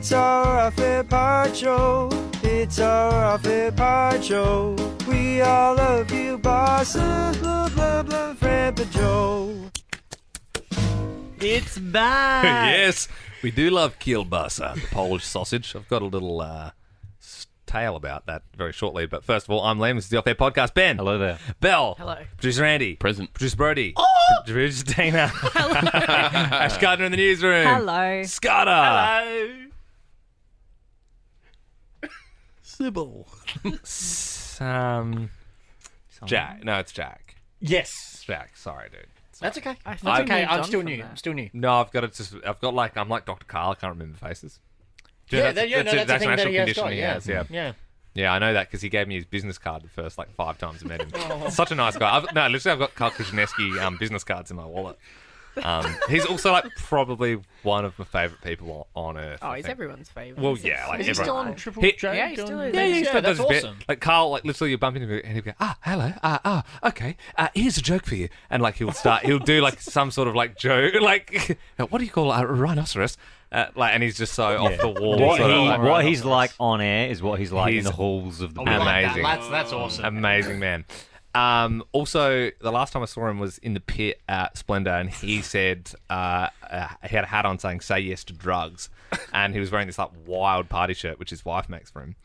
It's our fair part show. It's our fair part show. We all love you, boss. Blah, blah, blah, Fred and Joe. It's back. Yes, we do love kielbasa, the Polish sausage. I've got a little tale about that very shortly. But first of all, I'm Liam. This is the Off Air Podcast. Ben. Hello there. Belle. Hello. Producer Andy. Present. Producer Brody. Producer Dana. Hello. Ash Gardner in the newsroom. Hello. Scudder. Hello. Sybil. Jack. No, it's Jack. Yes. It's Jack. Sorry, dude. That's okay. I That's thought you okay. moved I'm on still from new. that. I'm still new. No, I'm like Dr. Carl. I can't remember faces. Do you know That's an the thing that actual he has condition got. he Yeah. has, yeah. Yeah. Yeah, I know that because he gave me his business card the first 5 times I met him. Such a nice guy. Literally, I've got Carl Krasniewski business cards in my wallet. He's also probably one of my favourite people on earth. Oh, I he's think. everyone's favourite. Well, yeah, like Is he everyone. still on Triple He- J? Yeah, he still is. Yeah, Yeah, still that's does his bit. awesome. Like Carl, literally, you bump into him and he'll go, hello, okay, here's a joke for you, and he'll do some sort of joke, what do you call a rhinoceros? And he's just so off the wall. What he's like on air is what he's like in the halls of the Oh, building. Amazing. That's awesome. Amazing man. Also, the last time I saw him was in the pit at Splendor, and he said he had a hat on saying "Say yes to drugs," and he was wearing this wild party shirt, which his wife makes for him.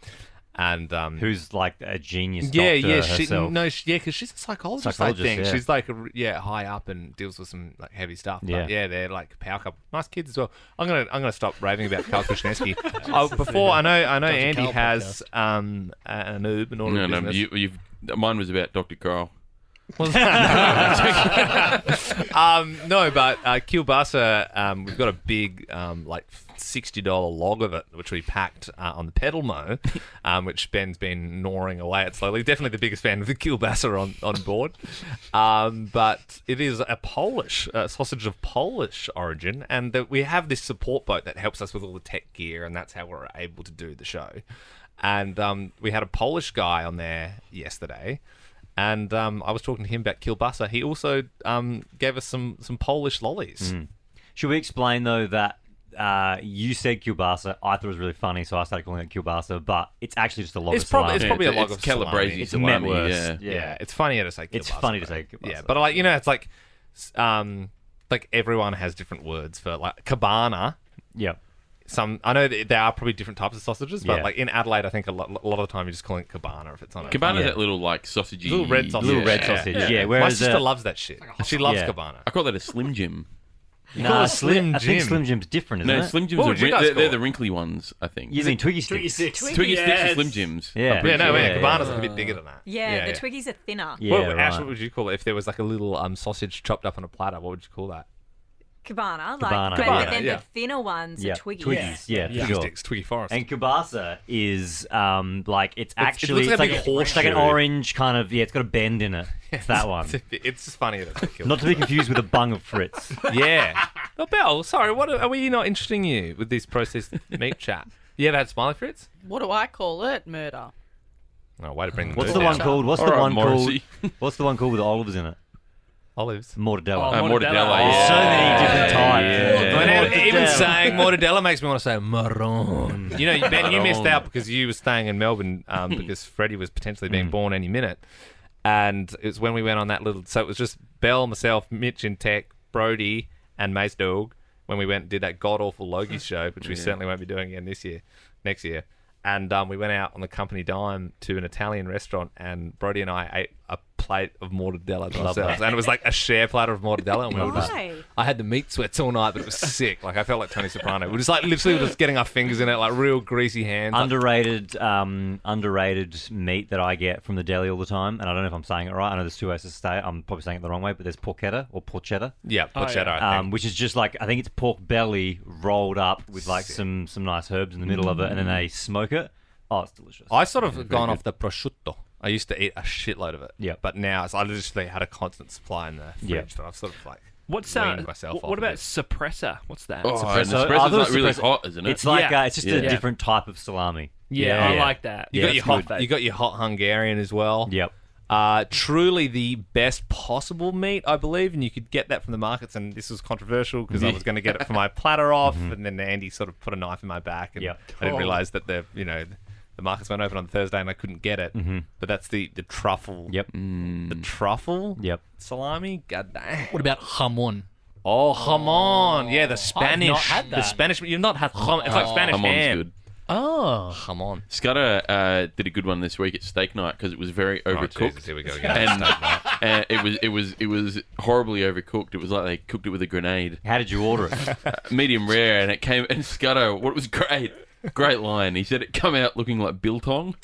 And Who's like a genius doctor herself. because she's a psychologist. I think she's high up and deals with some heavy stuff. But they're power couple, nice kids as well. I'm gonna stop raving about Carl Krasniewski. Before I know Andy Carl has an oob and all No, of no, business. mine was about Dr. Carl. No, but kielbasa, we've got a big $60 log of it, which we packed on the pedal mo, which Ben's been gnawing away at slowly. Definitely the biggest fan of the kielbasa on board. But it is a Polish sausage of Polish origin, and we have this support boat that helps us with all the tech gear, and that's how we're able to do the show. And we had a Polish guy on there yesterday. And I was talking to him about kielbasa. He also gave us some Polish lollies. Should we explain, though, that you said kielbasa. I thought it was really funny, so I started calling it kielbasa, but it's actually just a log of salami. It's probably a log of salami. Calabrese It's salami, Metwurst. yeah. It's funnier to say kielbasa. It's funny to say kielbasa. Yeah, but it's everyone has different words for cabana. Yeah. I know that there are probably different types of sausages, but Yeah. in Adelaide, I think a lot of the time you're just calling it cabana if it's on a Cabana's Yeah. that little sausagey... Little red sausage. Little red sausage. Yeah. My Whereas sister loves that shit. She loves Yeah. cabana. I call that a Slim Jim. nah, Slim I think Jim. Slim Jim's different, isn't No, it? Slim Jims What are would you guys they're call the it? wrinkly ones, I think. You mean Twiggy Sticks? Twiggy sticks are Slim Jims. Yeah. Yeah, no, Yeah, cabana's yeah. a bit bigger than that. Yeah, the Twiggies are thinner. Yeah, Ash, right. what would you call it if there was a little sausage chopped up on a platter? What would you call that? Cabana, Cabana, but yeah. then Yeah. the thinner ones Yeah. are Twiggies. Twiggies. Yeah, for Twiggy sure. sticks, Twiggy Forest. And kielbasa is it's actually looks like a big it's like an horseshoe. orange kind of it's got a bend in it. It's that one. It's just funnier to kill. Not to be confused with a bung of Fritz. Yeah. Oh, Belle, sorry, what are we not interesting you with this processed meat chat? You ever had Smiley Fritz? What do I call it? Murder. Oh, way to bring What's mood the one down. called? What's All the right, one Morrissey. called? What's the one called with the olives in it? Olives. Mortadella. Mortadella, There's so many different types. Even saying mortadella makes me want to say marron. Ben, you missed out because you were staying in Melbourne because Freddie was potentially being born any minute. And it was when we went on that little... So it was just Belle, myself, Mitch in tech, Brody, and Mace Dog when we went and did that god-awful Logie show, which we certainly won't be doing again next year. And we went out on the company dime to an Italian restaurant, and Brody and I ate a plate of mortadella to ourselves. And it was like a share platter of mortadella. And we were just, Why? I had the meat sweats all night, but it was sick. I felt like Tony Soprano. We were just literally just getting our fingers in it, real greasy hands. Underrated meat that I get from the deli all the time, and I don't know if I'm saying it right. I know there's two ways to say it. I'm probably saying it the wrong way, but there's porchetta or porchetta. Yeah, porchetta, I think. Which is just I think it's pork belly rolled up with some nice herbs in the middle of it, and then they smoke it. Oh, it's delicious. I sort of gone off the prosciutto. I used to eat a shitload of it. Yeah. But now I literally had a constant supply in the fridge. Yeah. So I've sort of What's weaned myself off what a about bit. suppressor? What's that? Oh, Suppressor. and I thought espresso's it was really suppressor. hot, isn't it? It's like Yeah. it's just Yeah. a different type of salami. yeah, I Yeah. like that. You Yeah, got it's your good. hot. You got your hot Hungarian as well. Yep. Truly the best possible meat, I believe, and you could get that from the markets. And this was controversial because I was going to get it for my platter off, and then Andy sort of put a knife in my back, and Yep. I didn't realize that the markets weren't open on Thursday, and I couldn't get it. But that's the truffle. Yep. The truffle. Yep. Salami. God damn. What about jamon? Oh, jamon. Yeah, the Spanish. not had that. The Spanish. You've not had jamon. It's like Spanish Hamon's ham. good. Oh. Jamon. Scudder did a good one this week at steak night because it was very Oh, overcooked. Jesus, here we go again. and it was horribly overcooked. It was like they cooked it with a grenade, How did you order it? medium rare, and it came. And Scudder, what was great line. He said it come out looking like biltong.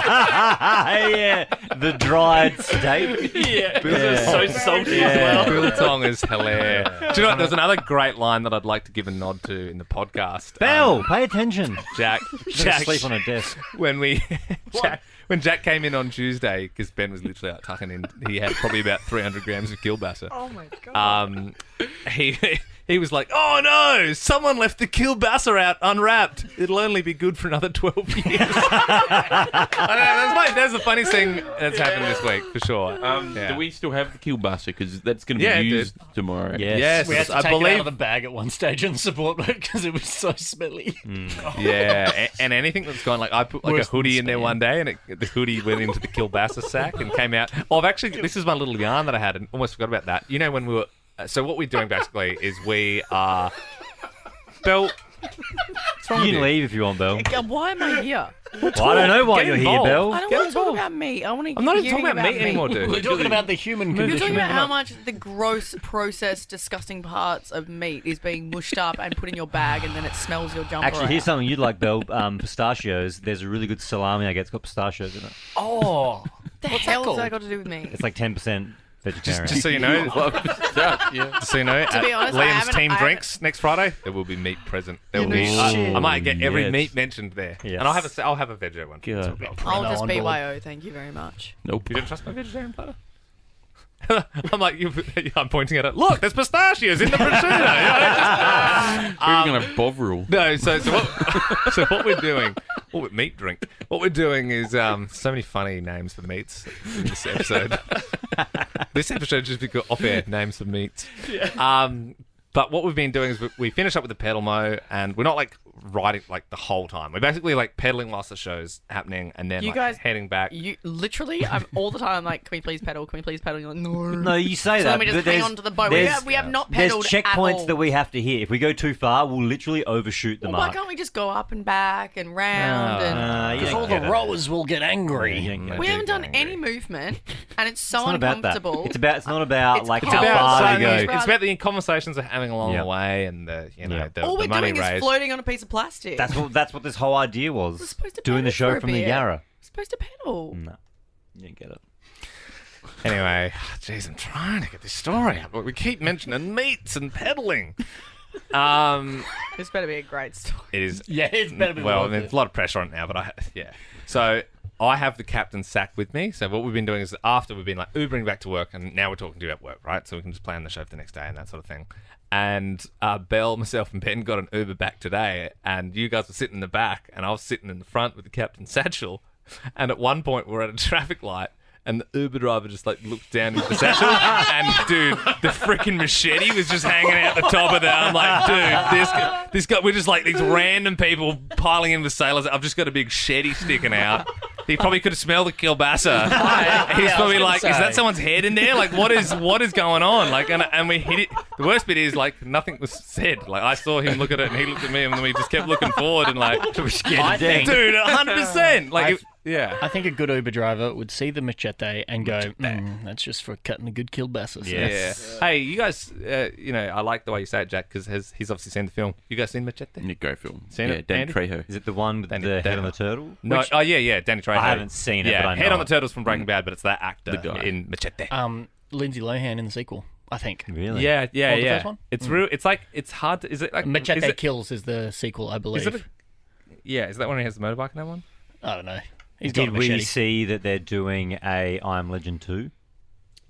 Yeah, the dried steak. Yeah. Yeah. So salty Yeah. as well. Biltong is hilarious. Do you know what? There's another great line that I'd like to give a nod to in the podcast. Bell, pay attention. Jack, Jack, sleep on a desk. when Jack came in on Tuesday, because Ben was literally out tucking in, he had probably about 300 grams of kielbasa. Oh my god. He was like, "Oh no, someone left the kielbasa out unwrapped. It'll only be good for another 12 years." I know, that's the funniest thing that's happened this week for sure. Yeah. Do we still have the kielbasa? Because that's going to be Yeah, used tomorrow. Yes. Yes, We had to I take it out believe. of the bag at one stage in the support boat because it was so smelly. Yeah, and anything that's gone, like I put like Worse a hoodie than in there Spam. one day, and the hoodie went into the kielbasa sack and came out. Oh, I've actually, this is my little yarn that I had, and almost forgot about that. You know, when we were, so what we're doing basically is we are, Bell, what's wrong You with can leave if you want, Bell. Why am I here? Well, I don't know why Get you're here, involved. Bell. I don't Get want to talk involved. about meat. I want to. I'm not even talking about meat anymore, dude. We're talking about the human You're condition. talking about how much the gross, processed, disgusting parts of meat is being mushed up and put in your bag, and then it smells your jumper. Actually, here's out. something you'd like, Bell. Pistachios. There's a really good salami I get. It's got pistachios in it. Oh. The What's hell that has that called? got to do with me? It's like 10% vegetarian. Just so you know, Yeah. just so you know, To be at honest, I Liam's haven't- team I drinks next Friday, there will be meat present. There will be. shit. I might get every Yes. meat mentioned there, Yes. and I'll have a veggie one. God. I'll No, just on board. BYO. Thank you very much. Nope. You don't trust my vegetarian platter? I'm like, I'm pointing at it. Look, there's pistachios in the prosciutto. We're going to have Bovril. No, so what we're doing, meat drink. What we're doing is so many funny names for meats in this episode. This episode just because off-air names for meats. But what we've been doing is we finish up with the pedal mo, and we're not like riding like the whole time. We're basically like pedaling whilst the show's happening, and then You like, guys- heading back. You literally, I'm all the time like, can we please pedal? Can we please pedal? You're like, no. No, you say So that. then we just but hang there's- on to the boat. there's- We have not There's pedaled at checkpoints all. that we have to hit. If we go too far, we'll literally overshoot the Well, why mark. can't we just go up and back and round? and You Because don't all get the it. rowers will get angry. You don't get we it. haven't done any movement, and it's so It's not about that. uncomfortable. It's not about It's like cold. how It's about, far to so- go. it's about the conversations we're having along Yeah. the way, and the Yeah. all the we're money doing is raised. floating on a piece of plastic. That's what this whole idea was. We're supposed to Doing the pedal show for a from the bit. Yarra. We're supposed to pedal. No, you didn't get it. Anyway, jeez, I'm trying to get this story out, but we keep mentioning meats and pedaling. This better be a great story. It is. Yeah, it's better be Well, I worth mean, it. there's a lot of pressure on it now, but yeah. So I have the captain's sack with me. So what we've been doing is after we've been like Ubering back to work, and now we're talking to you at work, right? So we can just plan the show for the next day and that sort of thing. And Belle, myself, and Ben got an Uber back today, and you guys were sitting in the back, and I was sitting in the front with the captain's satchel. And at one point, we're at a traffic light, and the Uber driver just like looked down into the satchel, and dude, the freaking machete was just hanging out the top of that. I'm like, dude, this guy, we're just like these random people piling in with sailors. I've just got a big shetty sticking out. He probably could have smelled the kielbasa. He's probably like, is that someone's head in there? Like, what is going on? Like, and we hit it. The worst bit is like nothing was said. Like, I saw him look at it, and he looked at me, and then we just kept looking forward, and like, We're scared to death. dude, 100%. Like, yeah. I think a good Uber driver would see the machete and go, that's just for cutting a good kielbasa. Yes. Yeah. Hey, you guys, I like the way you say it, Jack, because he's obviously seen the film. You guys seen Machete? Yeah, great film. Seen yeah, it, Dan Andy? Trejo. Is it the one with Danny- the head Danny- on the turtle? No. Which- Yeah, Danny Trejo. I haven't seen it, Yeah, but I know Head on the it. Turtle's from Breaking Bad, but it's that actor The guy. in Machete. Lindsay Lohan in the sequel, I think. Really? Yeah. What, the first one? It's real. It's like it's hard to. Is it like Machete Is it, Kills is the sequel, I believe. is it is that when he has the motorbike in that one? I don't know. He's got a Did machete. we see that they're doing a I Am Legend 2?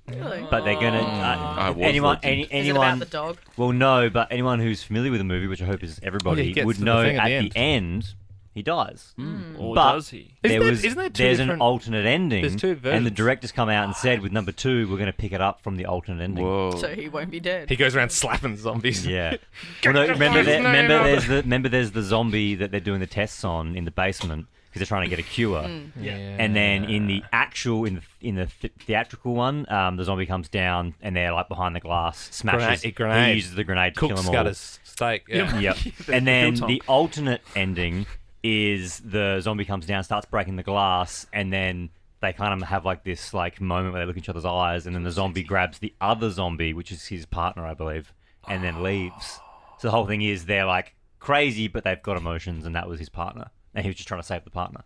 Really? But they're gonna I was anyone Legend. Is it anyone about the dog? well no, but anyone who's familiar with the movie, which I hope is Oh, yeah, everybody, he gets would to the know thing at the end he dies. Or But does he? There's different- an alternate ending, There's two and the versions. director's come out and said with number 2, we're going to pick it up from the alternate ending. Whoa. So he won't be dead. He goes around slapping zombies. Yeah. Well, no, remember, there's the zombie that they're doing the tests on in the basement because they're trying to get a cure. Yeah. And then in the actual, in the theatrical one, the zombie comes down and they're like behind the glass, smashes. Grenade. He uses the grenade to Cook kill them all. Scudder's steak. Yeah. Yep. And then Hilltop. the alternate ending is the zombie comes down, starts breaking the glass, and then they kind of have like this like moment where they look in each other's eyes, and then the zombie grabs the other zombie, which is his partner, I believe, and then leaves. So the whole thing is they're like crazy, but they've got emotions, and that was his partner, and he was just trying to save the partner.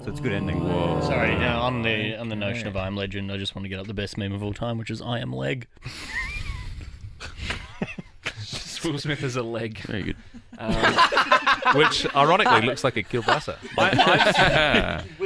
So it's a good ending. Whoa. Sorry, now on the notion of I Am Legend, I just want to get up the best meme of all time, which is I Am Leg. Will Smith is a leg. Very good. Which ironically looks like a kielbasa.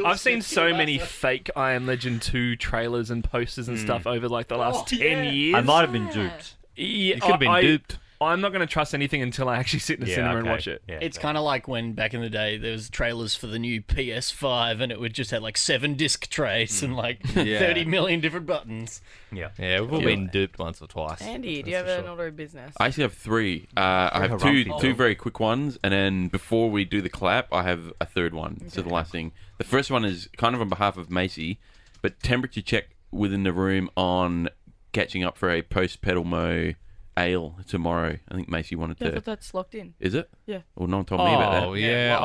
I've seen so many fake I Am Legend 2 trailers and posters and stuff over like the last 10 years. I might have been duped. Yeah, You could have been duped. I'm not going to trust anything until I actually sit in the cinema and watch it. Yeah, It's kind of like when back in the day there was trailers for the new PS5 and it would just have like 7 disc trays and like 30 million different buttons. yeah. Yeah, we've all been duped once or twice. Andy, do you have an order of business? I actually have 3. I have two very quick ones, and then before we do the clap, I have a third one. So the last thing. The first one is kind of on behalf of Macy, but temperature check within the room on catching up for a post-pedal mo ale tomorrow. I think Macy wanted Yeah, I to. thought that's locked in. Is it? Yeah. Well, no one told me about Oh that. yeah,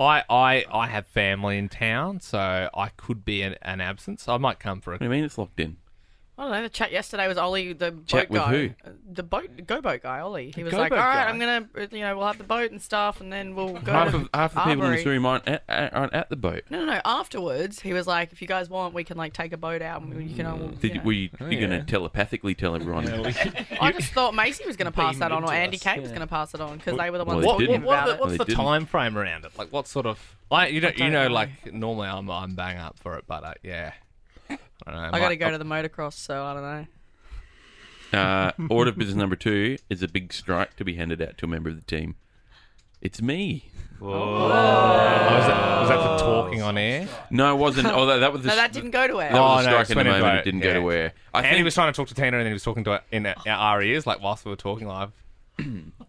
I have family in town, so I could be an absence. I might come for What do you mean it's locked in? I don't know. The chat yesterday was Ollie, the Chat boat with guy. The go boat guy, Ollie. He was Go like, boat "All right, guy? I'm gonna, we'll have the boat and stuff, and then we'll go Half to of the people in this Arbory." room aren't at the boat. No. Afterwards, he was like, "If you guys want, we can like take a boat out, and you can all." Were you going to telepathically tell everyone? I just thought Macy was going to pass that on, or into Andy us, Kate was going to pass it on because they were the Well, ones they talking didn't. about it. What's They the didn't. time frame around it? Like, what sort of? You don't know. like normally I'm bang up for it, but yeah. I don't know. I got to go to the motocross, so I don't know. Order of business number 2 is a big strike to be handed out to a member of the team. It's me. Was that for talking on air? No, it wasn't. Oh, that was the. No, that didn't go to air. That was Oh, a no, strike in the it's when it moment. wrote, It didn't go yeah. to where. Andy was trying to talk to Tina, and then he was talking to her in our ears, like whilst we were talking live.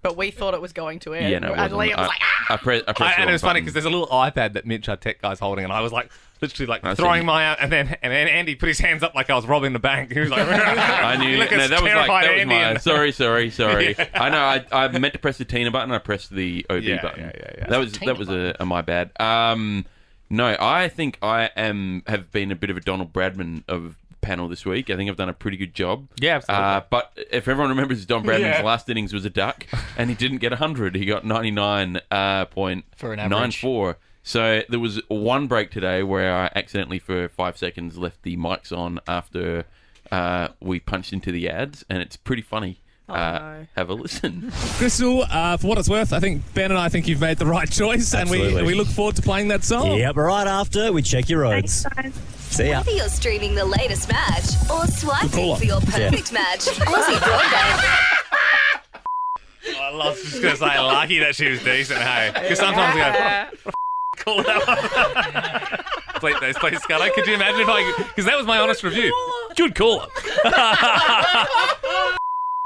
But we thought it was going to air. Yeah, no, it and wasn't. Liam was like, "Ah!" I pressed the And it wrong was funny button. because there's a little iPad that Mitch, our tech guy's holding, and I was like literally like I see. throwing my out, and then Andy put his hands up like I was robbing the bank. He was like, I knew. You look No, as that was terrified that was Andy my. and- Sorry. I know. I meant to press the Tina button. I pressed the OB Yeah, button. yeah. That was a my bad. No, I think I have been a bit of a Donald Bradman of panel this week. I think I've done a pretty good job. Yeah, absolutely. But if everyone remembers, Don Bradman's last innings was a duck, and he didn't get 100. He got 99.94. So there was one break today where I accidentally, for 5 seconds, left the mics on after we punched into the ads, and it's pretty funny. no. Have a listen. Crystal, for what it's worth, I think Ben and I think you've made the right choice, and we look forward to playing that song. Yep, right after we check your roads. See ya. Whether you're streaming the latest match or swiping for your perfect match, Aussie Broadband. I was just going to say, lucky that she was decent, hey. Because sometimes we go, call that one. Bleep those, please, Scudder. Could you imagine if because that was my honest review. Good call.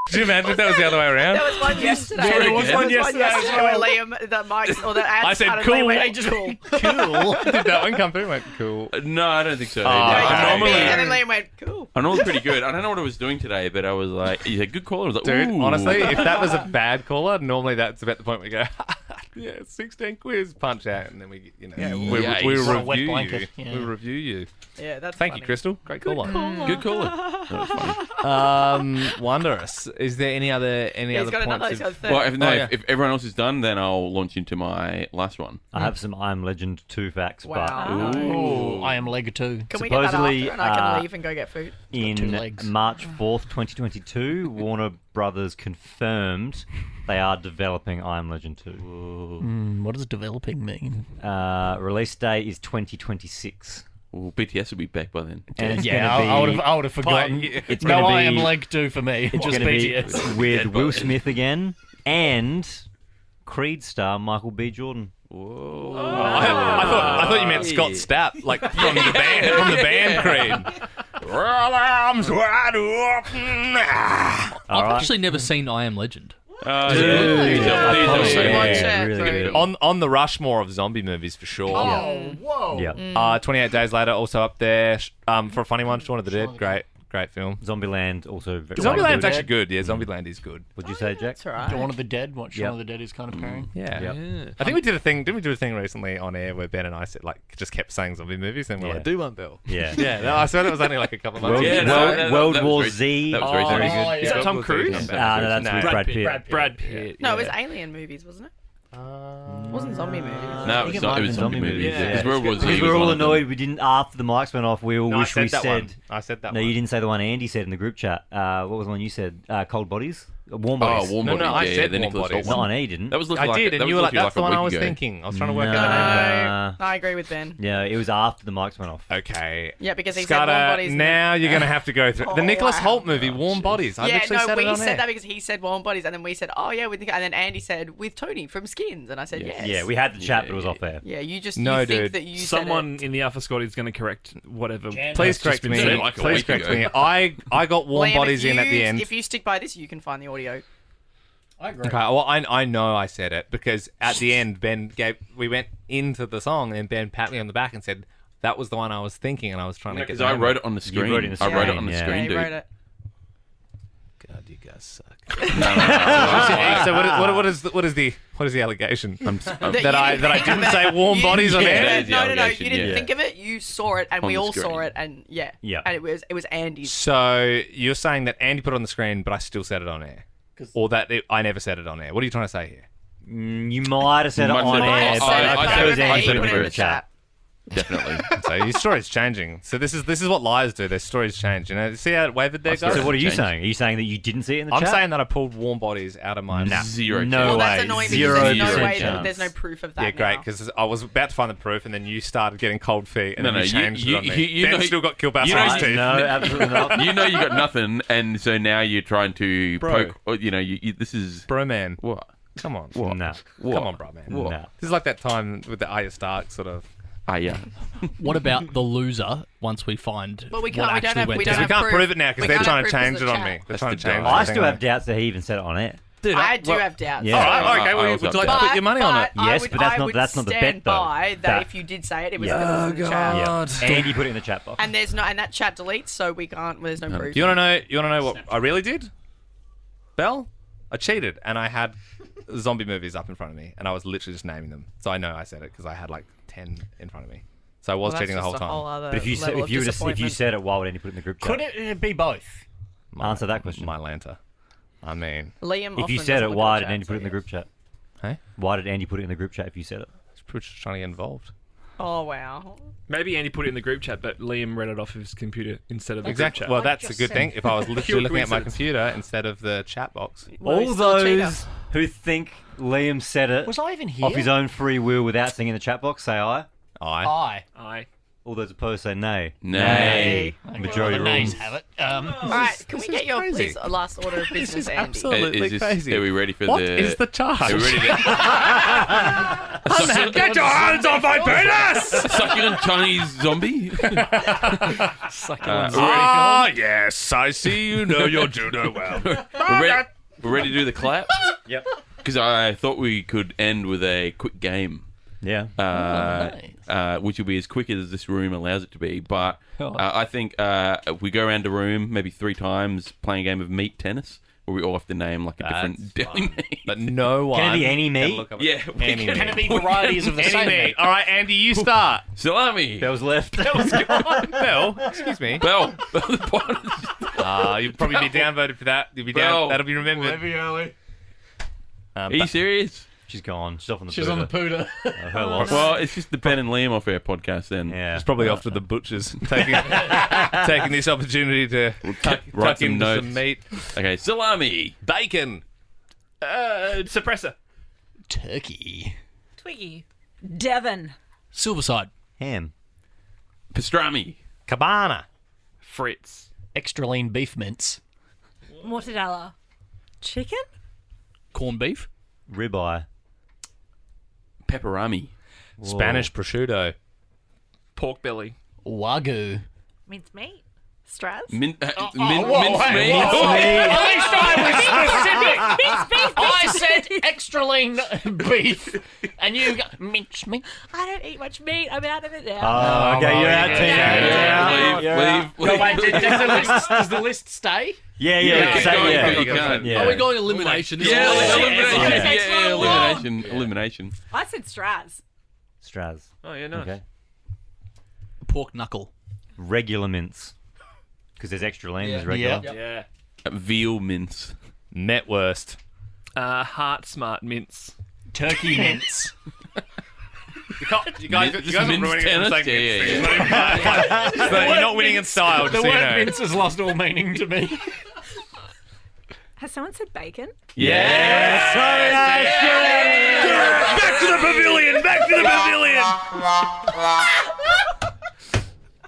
Could you imagine if that was the other way around? There was one yesterday. Sorry, There was was one one yesterday as yesterday where Liam, the mics or the ads I said started, cool. Liam went, They just cool. Cool. Did that one come through? Went cool. No, I don't think so. okay. And Normally, then Liam went, cool. I'm normally pretty good. I don't know what I was doing today, but I was like, he's a good caller. I was like, Dude, ooh. honestly, if that was a bad caller, normally that's about the point we go, yeah, 16 quiz, punch out, and then we, we Yeah, review a wet you. blanket, yeah. We review you. Yeah, that's Thank funny. you, Crystal. Great caller. Good caller. That was funny. Wondrous. Is there any other Yeah, he's other got another. points? He's got a third. Well, yeah. if everyone else is done, then I'll launch into my last one. I have some I Am Legend 2 facts, Wow. Oh, I Am Leg 2. Can we get that supposedly, after and I can leave and go get food? but two in legs. March 4th, 2022, Warner Brothers confirmed they are developing I Am Legend 2. What does developing mean? Release date is 2026. Well, BTS will be back by then. And it's Yeah, gonna be, I would have forgotten. It's No, gonna I Am be- Leg 2 for me. It's Just going to be BTS. with Will Smith again and Creed star Michael B. Jordan. Whoa. I thought you meant Scott Stapp, like from the band Creed. Well, arms wide open. I've actually never seen I Am Legend. Really good. On the Rushmore of zombie movies for sure. Oh, whoa. Yeah. 28 Days Later also up there. For a funny one, Shaun of the Dead, great film. Zombieland also very Zombieland's actually good. Yeah, Zombieland is good. What'd you say, Jack? That's all right. Dawn of the Dead. What Shaun of the Dead is kind of pairing. Yeah. I think we did a thing. Didn't we do a thing recently on air where Ben and I said just kept saying zombie movies and we're like, do one, Bill. Yeah. Yeah. No, I swear it was only like a couple of months. World War Z. That was very very good. good. Is that Tom Cruise? No, that's with Brad Pitt. Brad Pitt. No, it was alien movies, wasn't it? It wasn't zombie movies. No, it was zombie movies. Because World War Z Because we was were all one of them. annoyed. We didn't after the mics went off. We all wish we said. I said that No, one. you didn't say the one Andy said in the group chat. What was the one you said? Cold Bodies? Warm Bodies. Oh, Warm No, Bodies. I yeah, said the Warm Nicholas Bodies. Hoult No, one. he didn't. That was I did, and you were like, that's the one I was thinking. thinking. I was trying to work No, out. I agree with Ben. Yeah, it was after the mics went off. Okay. Yeah, because he said Warm Scudder, Bodies. now you're going to have to go through the Nicholas Hoult movie, Warm Bodies. I Yeah, literally no, said it we on said air. that because he said Warm Bodies, and then we said, oh yeah, and then Andy said with Tony from Skins, and I said yes. Yeah, we had the chat, but it was off air. Yeah, you just No, you think dude. that you Someone said in the Alpha Squad is going to correct whatever. Please correct been me. said. Like a Please week correct ago. me. I got Warm Liam, Bodies if in at the you- end. If you stick by this, you can find the audio. I agree. Okay, well, I know I said it because at the end, we went into the song and Ben pat me on the back and said, that was the one I was thinking and I was trying to get Because I wrote it on the screen. wrote it in the I wrote it on screen, the yeah. screen, Yeah, he dude. wrote it. God, you guys suck. No. So what is the allegation? That That I didn't say Warm Bodies on Yeah, air? That is the no, you allegation, didn't yeah. think of it. You saw it, and On we the all saw screen. it, and yeah, Yeah. and it was Andy's. So you're saying that Andy put it on the screen, but I still said it on air, or that I never said it on air? What are you trying to say here? You might have said it Might on have said- air, I but said- I I chose said- I Andy said to it put it in the first. chat. Definitely. So your story's changing. So this is what liars do. Their stories change. You know, see how it wavered there, guys? So what are you Changed. saying? Are you saying that you didn't see it in the I'm chat? saying that I pulled Warm Bodies out of my. Zero. No chance. Well, way. that's annoying Zero because there's no percent way that chance. there's no proof of that. Yeah, great. now. Because I was about to find the proof, and then you started getting cold feet, and No, then no, you you- changed you- it on me. you Ben know- still got Kielbasa you know- on his teeth. No, absolutely not. You know you got nothing, and so now you're trying to Bro. poke. Or, you know, this is Bro, man. what? Come on. Nah. Come on, bro, man. Nah. This is like that time with the Arya Stark sort of. Ah, yeah. What about the loser once we find But we what can't. We don't actually have. went We down? don't We have can't proof. prove it now because We they're can't trying have to proof change it because on of me. the They're That's trying to the change doubt. it. I still have doubts that he even said it on air. Dude, I do have doubts. All right, okay. I Well, was would you like up to there. put your money on it? Yes, but that's not the bet, stand though. by that That- if you did say it, it was Yeah. because it was in the chat. God. Andy put it in the chat box. And there's no, and that chat deletes, so we can't. There's no proof. You want to know? You want to know what I really did? Bell, I cheated, and I had zombie movies up in front of me, and I was literally just naming them. So I know I said it because I had like 10 in front of me. So I was cheating the whole time. But if you said it, why would Andy put it in the group chat? Could it be both? Answer that question. My Lanta. I mean, Liam If you often said doesn't it, look why at did chat, Andy put it in the so group chat? hey, Why did Andy put it in the group chat if you said it? we're just trying to get involved. Oh wow. Maybe Andy put it in the group chat, but Liam read it off of his computer instead of the Exactly. group chat. Well, that's a good thing. If I was literally Pure looking at my coincidence. computer instead of the chat box. Well, All he's still a cheater. those who think Liam said it Was I even here? off his own free will without seeing in the chat box, say aye. I. Aye. All those opposed say nay. Nay. Majority the nays rules. have it. All right, can we get your crazy. please last order of This business, is Andy? absolutely Is this, crazy. are we ready for What the? is the charge? Are we ready to? Get your hands off my penis! Succulent Chinese zombie. Ah, yes, I see you know your judo well. We're ready to do the clap. Yep. Because I thought we could end with a quick game. Yeah. Which will be as quick as this room allows it to be. But I think if we go around the room maybe 3 times playing a game of meat tennis, where we all have to name like a different deli meat. But no one. Can it be any meat? look up- Yeah, we Any can- Can it be varieties of the Any same meat. meat? All right, Andy, you start. Salami. Bell's left. Bell, excuse me. Bell. You'll probably be downvoted for that. You'll be Bell. down. That'll be remembered. Are you serious? She's gone. She's off on the She's on the pooter. Her loss. Well, it's just the Ben and Liam off air podcast then. Yeah. It's probably off to the butchers, taking this opportunity to tuck write some into notes. some meat. Okay, salami. Bacon. Suppressor. Turkey. Twiggy. Devon. Silverside. Ham. Pastrami. Cabana. Fritz. Extra lean beef mince. Mortadella. Chicken? Corned beef. Ribeye. Pepperami. Spanish prosciutto. Pork belly. Wagyu. Mince meat. Straz. Mince meat. At least I was specific. I said extra lean beef, and you got mince meat. I don't eat much meat. I'm out of it now. Oh, okay, you're out, Tina. Leave. Does the list stay? Yeah. Are we going elimination? Elimination. I said Straz. Straz. Oh, yeah, nice. Okay. Pork knuckle. Regular mince. Because there's extra lean, there's regular. Yeah. Veal mince. Metwurst. Heart smart mince. Turkey mince. You guys are ruining it for saying Yeah. So you're not winning in style, The just so you word know. mince has lost all meaning to me. Has someone said bacon? Yes! Back to the pavilion! Back to the pavilion!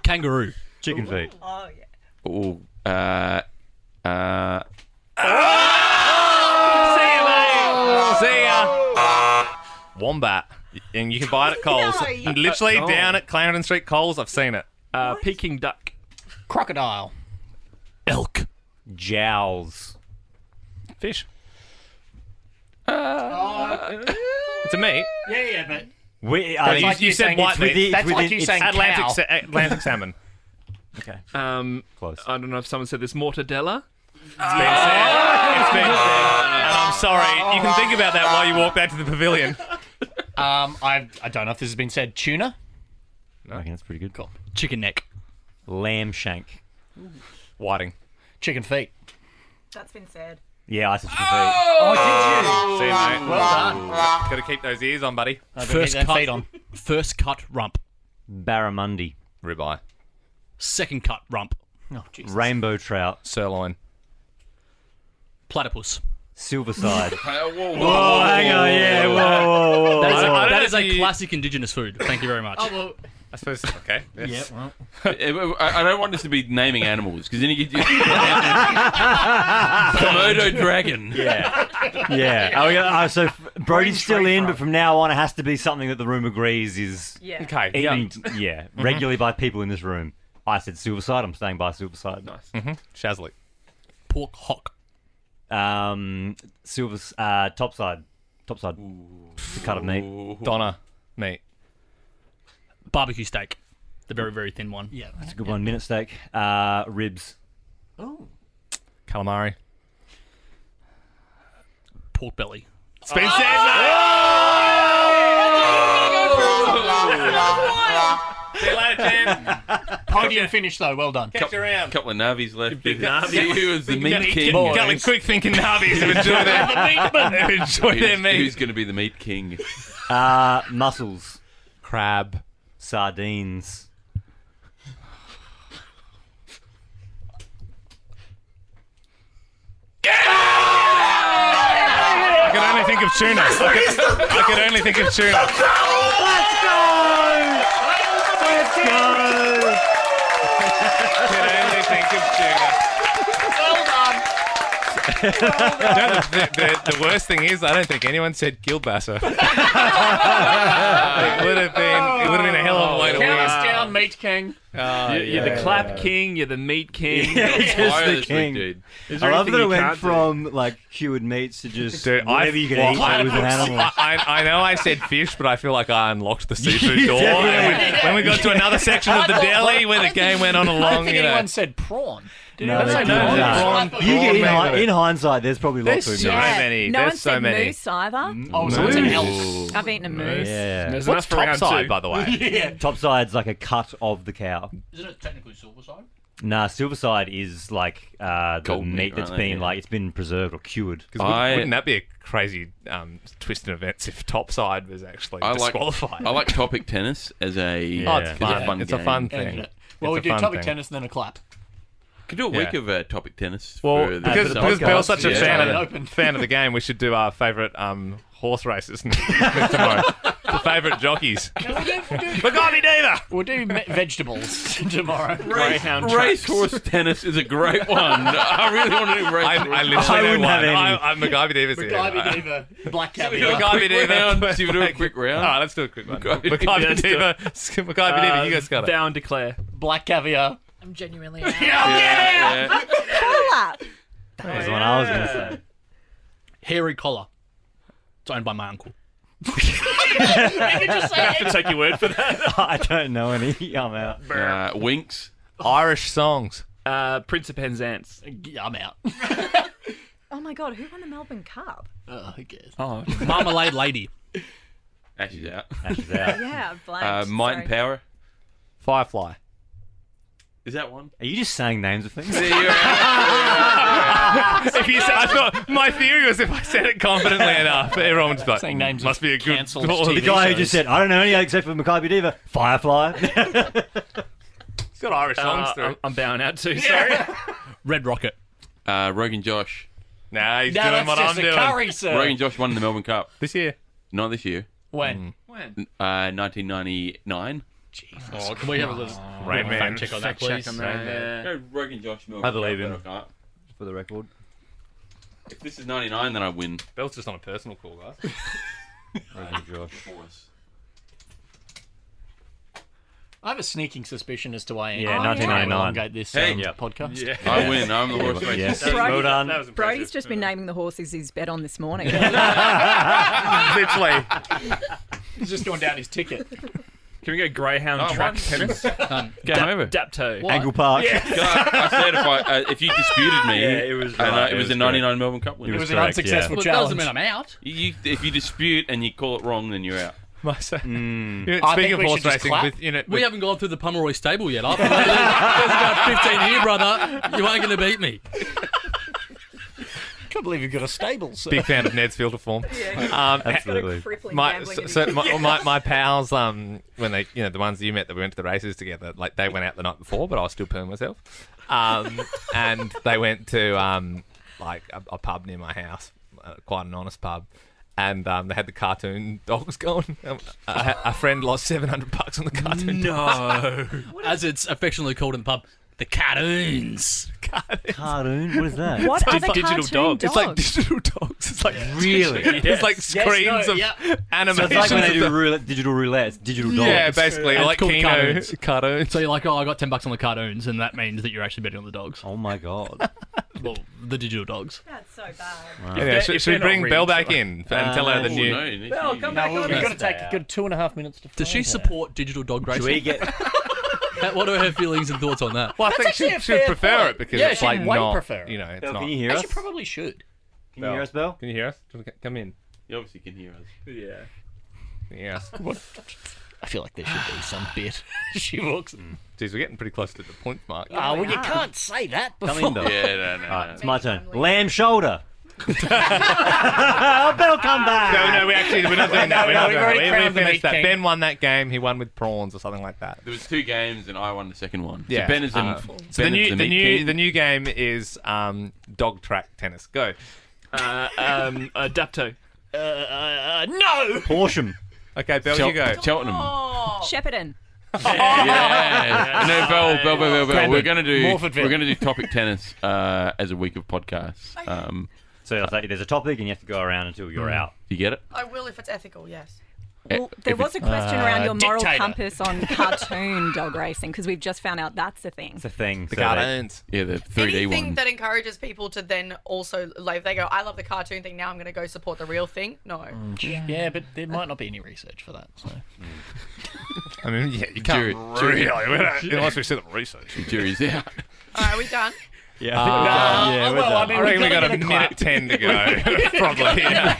Kangaroo. Chicken feet. Oh, yeah. Oh, See ya! Wombat. And you can buy it at Coles. No, you- Literally down at Clarendon Street Coles, I've seen it. Peking duck. Crocodile. Elk. Jowls. Fish. It's a meat. Yeah, but But you said white meat. That's like you saying cow. Atlantic salmon. Okay. Close. I don't know if someone said this. Mortadella. It's been said. And I'm sorry. You can think about that while you walk back to the pavilion. I don't know if this has been said. Tuna. I reckon that's pretty good. Cool. Chicken neck. Lamb shank. Whiting. Chicken feet. That's been said. Yeah, I said chicken feet. Oh, See, mate. Well done. Got to keep those ears on, buddy. First feet on. First cut rump. Barramundi. Ribeye. Second cut rump. Oh, Jesus. Rainbow trout. Sirloin. Platypus. Silverside. Whoa, hang on, yeah, whoa. That is a classic indigenous food. Thank you very much. I suppose. Okay. Yes. Yeah, well. I don't want this to be naming animals because then you get Komodo dragon. Yeah. So Brody's still in, but from now on, it has to be something that the room agrees is Okay. eaten, regularly by people in this room. I said Silverside. I'm staying by Silverside. Nice. Shazly. Pork hock. Topside. Topside. The cut of meat. Donna. Meat. Barbecue steak. The very, very thin one. Yeah. That's a good one. Minute steak. Ribs. Oh. Calamari. Pork belly. It's been said. See you later, Tim. Podium finish though. Well done. Catch you around. Couple of Navies left. Big Navi. Who was the meat king? Couple of quick thinking Navies who enjoy their meat. Who's going to be the meat king? Mussels. Crab. Sardines. I can only think of tuna. I can only think of tuna. Let's go! I can only think of tuna. The worst thing is, I don't think anyone said Gilbasser. It would have been a hell of a way to win. Count us down, meat king. You're the clap king. You're the meat king. Just the king. Dude. I love that it went from like cured meats to just whatever you can eat that was an animal. I know I said fish, but I feel like I unlocked the seafood door. And when we got to another section of the deli where the game went on I along, don't think anyone said prawn. Did No, anyone say they prawn? didn't. In hindsight, there's probably lots of so many. No one There's so said many. moose either. Oh, so it's an elk. I've eaten a moose. Yeah. There's What's enough for round topside, two. by the way? Topside's like a cut of the cow. Isn't it technically silverside? Nah, Silverside is like the Cold meat meat, that's right, been yeah. like it's been preserved or cured. Wouldn't that be a crazy twist in events if topside was actually disqualified? I like topic tennis as a. Oh, Yeah. it's fun. It's a game. fun thing. Well, we It's a do fun topic thing. tennis and then a clap. Could do a week of topic tennis. Well, for the because podcast. Bill's such a Yeah. fan Open. of the game, we should do our favourite horse races tomorrow. The favourite jockeys. MacGyver Diva. We'll do vegetables tomorrow. Racehorse tennis is a great one. I really want to do racehorse. I literally wouldn't know have one. any. I'm MacGyver Diva's here. MacGyver Diva. Black caviar. MacGyver Diva. Should we do a quick round? All right, let's do a quick one. MacGyver Diva. MacGyver Diva, you guys got it. Vow and declare. Black caviar. I'm genuinely out. Yeah. That That was the one I was going to say. Hairy collar. It's owned by my uncle. I have to take your word for that. I don't know any. I'm out. Winks. Irish songs. Prince of Penzance. I'm out. Oh my god, who won the Melbourne Cup? Who cares? Oh, Marmalade Lady. Ashes out. Ashes out. Yeah, blank. Might and Power. Firefly. Is that one? Are you just saying names of things? If you said, I thought my theory was if I said it confidently enough, everyone was like, Saying names must of be a good cancelled call. TV The guy who shows. just said, I don't know any except for MacGyver Diva. Firefly. It's got Irish songs through. I'm bowing out too. Sorry. Red Rocket. Rogan Josh. Nah, he's No, doing that's what just I'm a doing. curry, sir. Rogan Josh won the Melbourne Cup. This year. Not this year. When? 1999. Oh, can we have a little Rain Man. fact check on that, please? No, Rogan Josh Melbourne I believe Cup, him. Melbourne Cup. For the record. If this is 99, then I win. Bell's just on a personal call, guys. Josh. I have a sneaking suspicion as to why Andy Yeah, will 1999. elongate this Hey. podcast. Yeah. I win. I'm the horse race. Yes. Brody- Well done. That was Brody's impressive. just been naming the horses he's bet on this morning. Literally. He's just going down his ticket. Can we go Greyhound track tennis? Game over. Dapto. Angle Park. I said if you disputed me, Yeah, it was and, right. it was a 99 Melbourne Cup win. It was correct, an unsuccessful Well, it doesn't challenge. mean I'm out. If you dispute and you call it wrong, then you're out. I Speaking think of we horse should just racing, clap. with We haven't gone through the Pomeroy stable yet. After there's about 15 here, brother. You ain't going to beat me. can't believe you've got a stable, sir. big fan of Ned's filter form. Absolutely. My pals, when they, the ones you met that we went to the races together, like they went out the night before, but I was still pooing myself. And they went to like a pub near my house, quite an honest pub. And they had the cartoon dogs going. A friend lost $700 on the cartoon dogs. As it's affectionately called in the pub, the cartoons. Cartoon? What is that? What are the digital cartoon dog. dogs? It's like digital dogs. It's like Really? It's like screens of So animation. it's like when they do digital roulette. It's digital dogs. Yeah, basically And like it's called Kino cartoons. cartoons. So you're like, oh, I got $10 on the cartoons, and that means that you're actually betting on the dogs. Oh my god. Well, the digital dogs. That's so bad. Anyway, should we bring Belle back in and tell her the Oh, new? no, you need to- We've got to take a good 2.5 minutes to Does she find her. support digital dog racing? Should we get? What are her feelings and thoughts on that? Well, I think actually she a should fair prefer point. it because Yeah, it's she'd like way not. prefer it. It's Belle, not. can you hear She us? probably should. Can you hear us, Belle? Can you hear us? Come in. You obviously can hear us. Yeah. Can you hear us? I feel like there should be some bit. She walks. Jeez, we're getting pretty close to the point mark. Oh, well, you can't say that before. Come in, Belle. Yeah, no. Alright, it's my turn. Lamb shoulder. Oh, Belle, come back. No, we're not doing that. We're not we've doing already that. We crowned the finished meat that. king. Ben won that game. He won with prawns or something like that. There was 2 games and I won the second one. Yeah. So Ben is the, So Ben is the meat king. the new game is dog track tennis. Go. Dapto. No! Horsham. Okay, Belle, you go. Cheltenham. Shepparton. Yeah. No, Belle. We're gonna Morfordville. do topic tennis as a week of podcasts. So it's like there's a topic and you have to go around until you're out. You get it? I will if it's ethical, yes. Well, there If was a question around your moral dictator. compass on cartoon dog racing because we've just found out that's a thing. It's a thing. The so cartoons. Yeah, the 3D Anything one. that encourages people to then also, like, if they go, I love the cartoon thing, now I'm going to go support the real thing. No. Yeah, but there might not be any research for that. So. I mean, yeah, you can't really, unless we see the research. Jury's out. All right, are we done? Yeah, I think we're done. I reckon we got a minute 10 to go. Probably. Yeah.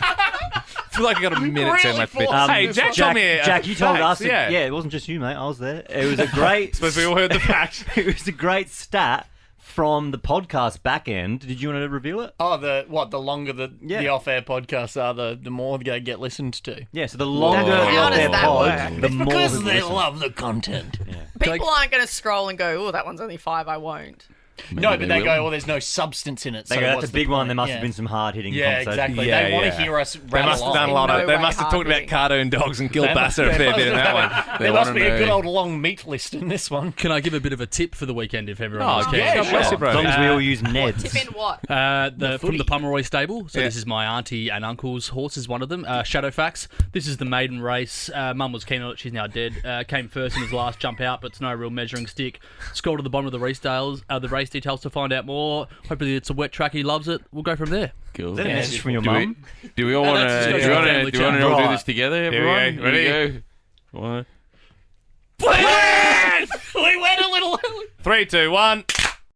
I feel like I got a minute 10 left. Hey, Jack told me. Jack, you told facts, us. Yeah, it wasn't just you, mate. I was there. It was a great. Suppose we all heard the fact. It was a great stat from the podcast back end. Did you want to reveal it? Oh, the longer the off-air podcasts are, the more they get listened to. Yeah, so the longer How their does that pod, work? the more Because people they listen. love the content. People aren't going to scroll and go, oh, that one's only 5, I won't. No, but they will. go, there's no substance in it. They so go, that's what's a the big one. point? There must Yeah. have been some hard-hitting Yeah, conversation. exactly. Yeah, They want to yeah. hear us They rattle must have on. done a lot of. No They way must have talked about hard-hitting. cartoon dogs and Gilbasser a fair bit in that one. There must wanna be a good know. old long meat list in this one. Can I give a bit of a tip for the weekend if everyone Oh, else can? yeah, bless you, bro. As long as we all use Neds. Tip in what? From the Pomeroy stable. So Yeah. this is my auntie and uncle's horse is one of them. Shadowfax. This is the maiden race. Mum was keen on it. She's now dead. Came first in his last jump out, but it's no real measuring stick. Scroll to the bottom of the race details to find out more. Hopefully it's a wet track. He loves it. We'll go from there. Cool. Is that a message from your Do we- mum? Do we all want that's to? just Do you a want family to chat. all do Right. this together, Here we everyone? go. Ready? Here we go. One. We went a little. 3, 2, 1.